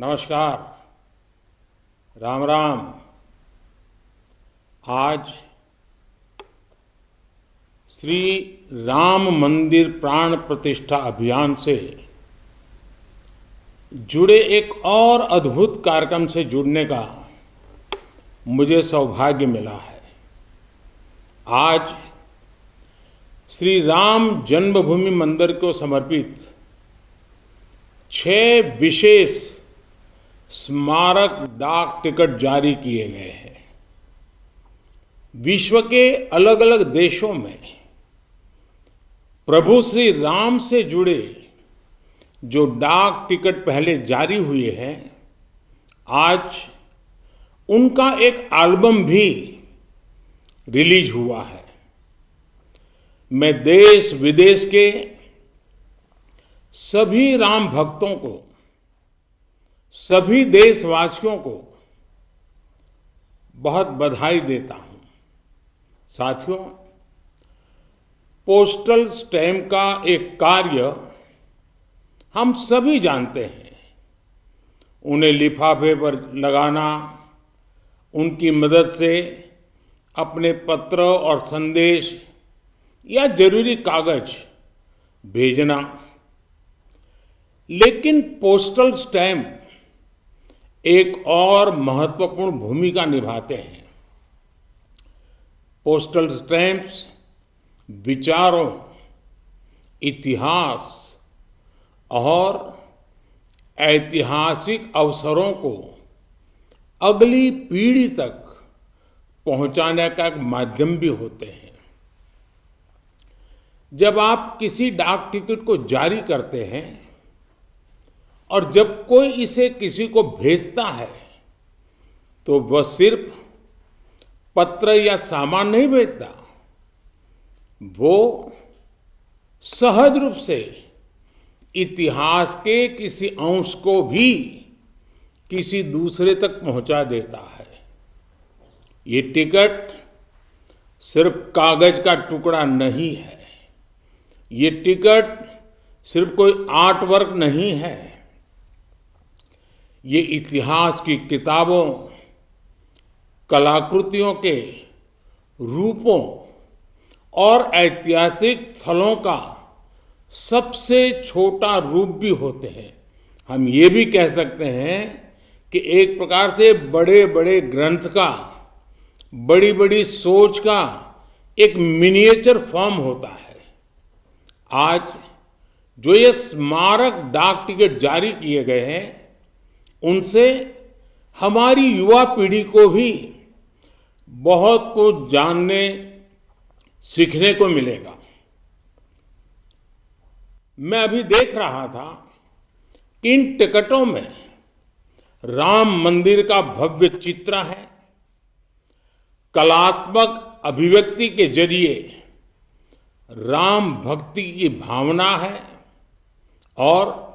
नमस्कार। राम राम। आज श्री राम मंदिर प्राण प्रतिष्ठा अभियान से जुड़े एक और अद्भुत कार्यक्रम से जुड़ने का मुझे सौभाग्य मिला है। आज श्री राम जन्मभूमि मंदिर को समर्पित 6 विशेष स्मारक डाक टिकट जारी किए गए हैं। विश्व के अलग अलग देशों में प्रभु श्री राम से जुड़े जो डाक टिकट पहले जारी हुए हैं, आज उनका एक एल्बम भी रिलीज हुआ है। मैं देश विदेश के सभी राम भक्तों को, सभी देशवासियों को बहुत बधाई देता हूं। साथियों, पोस्टल स्टैम्प का एक कार्य हम सभी जानते हैं। उन्हें लिफाफे पर लगाना, उनकी मदद से अपने पत्र और संदेश या जरूरी कागज भेजना। लेकिन पोस्टल स्टैम्प एक और महत्वपूर्ण भूमिका निभाते हैं। पोस्टल स्टैम्प्स विचारों, इतिहास और ऐतिहासिक अवसरों को अगली पीढ़ी तक पहुंचाने का एक माध्यम भी होते हैं। जब आप किसी डाक टिकट को जारी करते हैं और जब कोई इसे किसी को भेजता है, तो वह सिर्फ पत्र या सामान नहीं भेजता, वो सहज रूप से इतिहास के किसी अंश को भी किसी दूसरे तक पहुंचा देता है। ये टिकट सिर्फ कागज का टुकड़ा नहीं है। ये टिकट सिर्फ कोई आर्ट वर्क नहीं है। ये इतिहास की किताबों, कलाकृतियों के रूपों और ऐतिहासिक स्थलों का सबसे छोटा रूप भी होते हैं। हम ये भी कह सकते हैं कि एक प्रकार से बड़े बड़े ग्रंथ का, बड़ी बड़ी सोच का एक मिनिएचर फॉर्म होता है। आज जो ये स्मारक डाक टिकट जारी किए गए हैं, उनसे हमारी युवा पीढ़ी को भी बहुत कुछ जानने, सीखने को मिलेगा। मैं अभी देख रहा था कि इन टिकटों में राम मंदिर का भव्य चित्र है। कलात्मक अभिव्यक्ति के जरिए राम भक्ति की भावना है और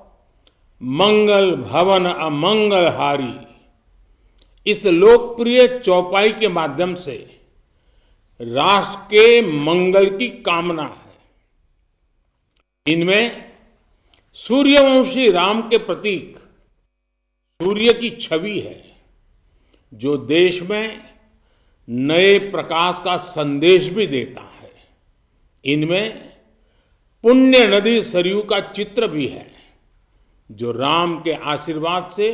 मंगल भवन अमंगलहारी इस लोकप्रिय चौपाई के माध्यम से राष्ट्र के मंगल की कामना है। इनमें सूर्यवंशी राम के प्रतीक सूर्य की छवि है, जो देश में नए प्रकाश का संदेश भी देता है। इनमें पुण्य नदी सरयू का चित्र भी है, जो राम के आशीर्वाद से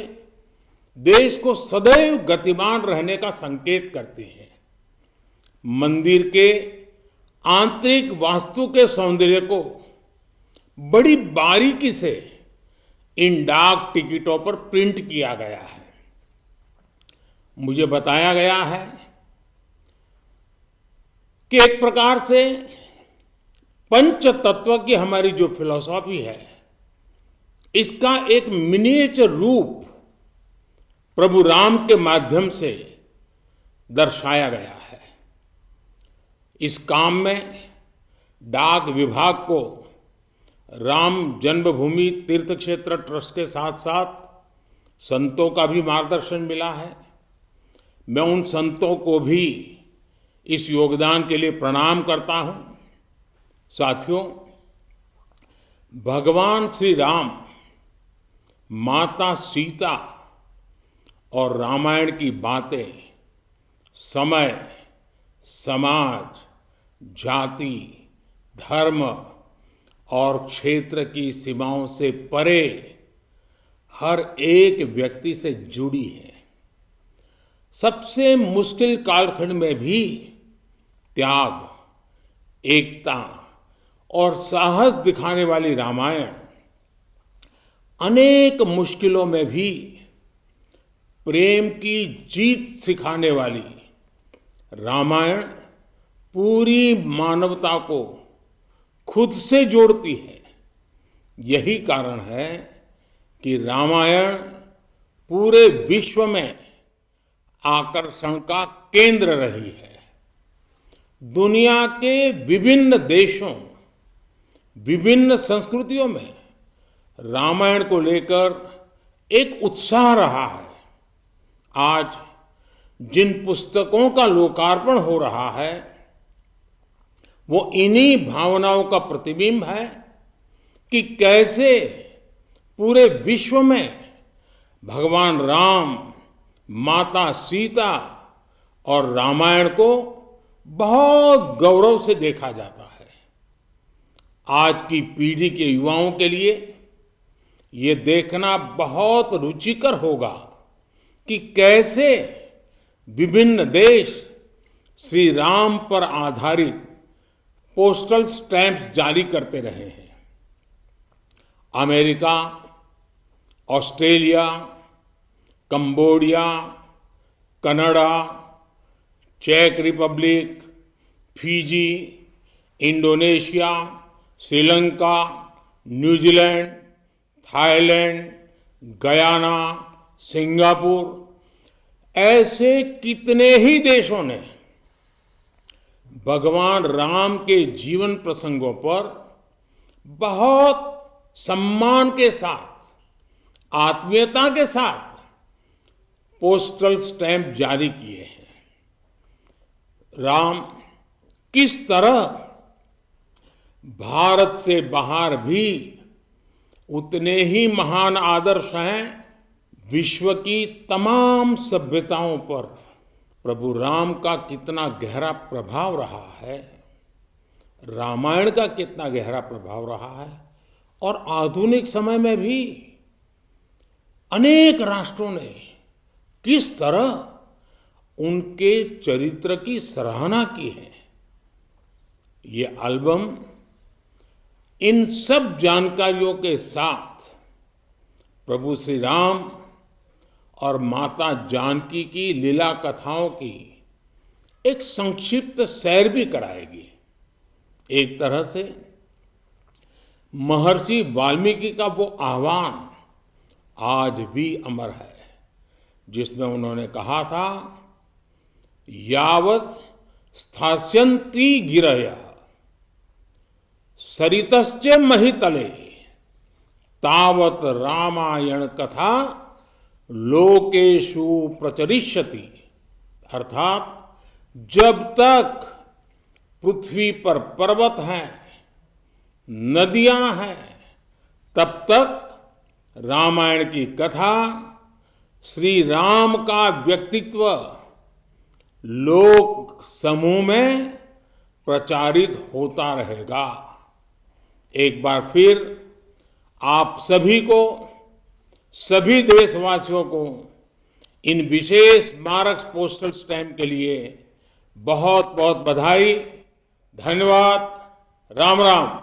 देश को सदैव गतिमान रहने का संकेत करती है। मंदिर के आंतरिक वास्तु के सौंदर्य को बड़ी बारीकी से इन डाक टिकटों पर प्रिंट किया गया है। मुझे बताया गया है कि एक प्रकार से पंच तत्व की हमारी जो फिलॉसफी है, इसका एक मिनिएचर रूप प्रभु राम के माध्यम से दर्शाया गया है। इस काम में डाक विभाग को राम जन्मभूमि तीर्थ क्षेत्र ट्रस्ट के साथ साथ संतों का भी मार्गदर्शन मिला है। मैं उन संतों को भी इस योगदान के लिए प्रणाम करता हूं। साथियों, भगवान श्री राम, माता सीता और रामायण की बातें समय, समाज, जाति, धर्म और क्षेत्र की सीमाओं से परे हर एक व्यक्ति से जुड़ी है। सबसे मुश्किल कालखंड में भी त्याग, एकता और साहस दिखाने वाली रामायण अनेक मुश्किलों में भी प्रेम की जीत सिखाने वाली रामायण पूरी मानवता को खुद से जोड़ती है। यही कारण है कि रामायण पूरे विश्व में आकर्षण का केंद्र रही है। दुनिया के विभिन्न देशों, विभिन्न संस्कृतियों में रामायण को लेकर एक उत्साह रहा है। आज जिन पुस्तकों का लोकार्पण हो रहा है वो इन्हीं भावनाओं का प्रतिबिंब है कि कैसे पूरे विश्व में भगवान राम, माता सीता और रामायण को बहुत गौरव से देखा जाता है। आज की पीढ़ी के युवाओं के लिए ये देखना बहुत रुचिकर होगा कि कैसे विभिन्न देश श्री राम पर आधारित पोस्टल स्टैंप जारी करते रहे हैं। अमेरिका, ऑस्ट्रेलिया, कंबोडिया, कनाडा, चेक Republic, Fiji, Indonesia, Sri Lanka, New Zealand, Thailand, Guyana, Singapore, ऐसे कितने ही देशों ने भगवान राम के जीवन प्रसंगों पर बहुत सम्मान के साथ, आत्मीयता के साथ पोस्टल स्टैंप जारी किए हैं। राम किस तरह भारत से बाहर भी उतने ही महान आदर्श हैं। विश्व की तमाम सभ्यताओं पर प्रभु राम का कितना गहरा प्रभाव रहा है, रामायण का कितना गहरा प्रभाव रहा है, और आधुनिक समय में भी अनेक राष्ट्रों ने किस तरह उनके चरित्र की सराहना की है। ये एल्बम इन सब जानकारियों के साथ प्रभु श्री राम और माता जानकी की लीला कथाओं की एक संक्षिप्त सैर भी कराएगी। एक तरह से महर्षि वाल्मीकि का वो आह्वान आज भी अमर है जिसमें उन्होंने कहा था, यावत् स्थास्यन्ति गिरयः सरितश्च महितले तावत रामायण कथा लोकेषु प्रचरिष्यति। अर्थात जब तक पृथ्वी पर पर्वत हैं, नदियां हैं, तब तक रामायण की कथा, श्री राम का व्यक्तित्व लोक समूह में प्रचारित होता रहेगा। एक बार फिर आप सभी को, सभी देशवासियों को इन विशेष स्मारक पोस्टल स्टैंप के लिए बहुत बहुत बधाई, धन्यवाद। राम राम।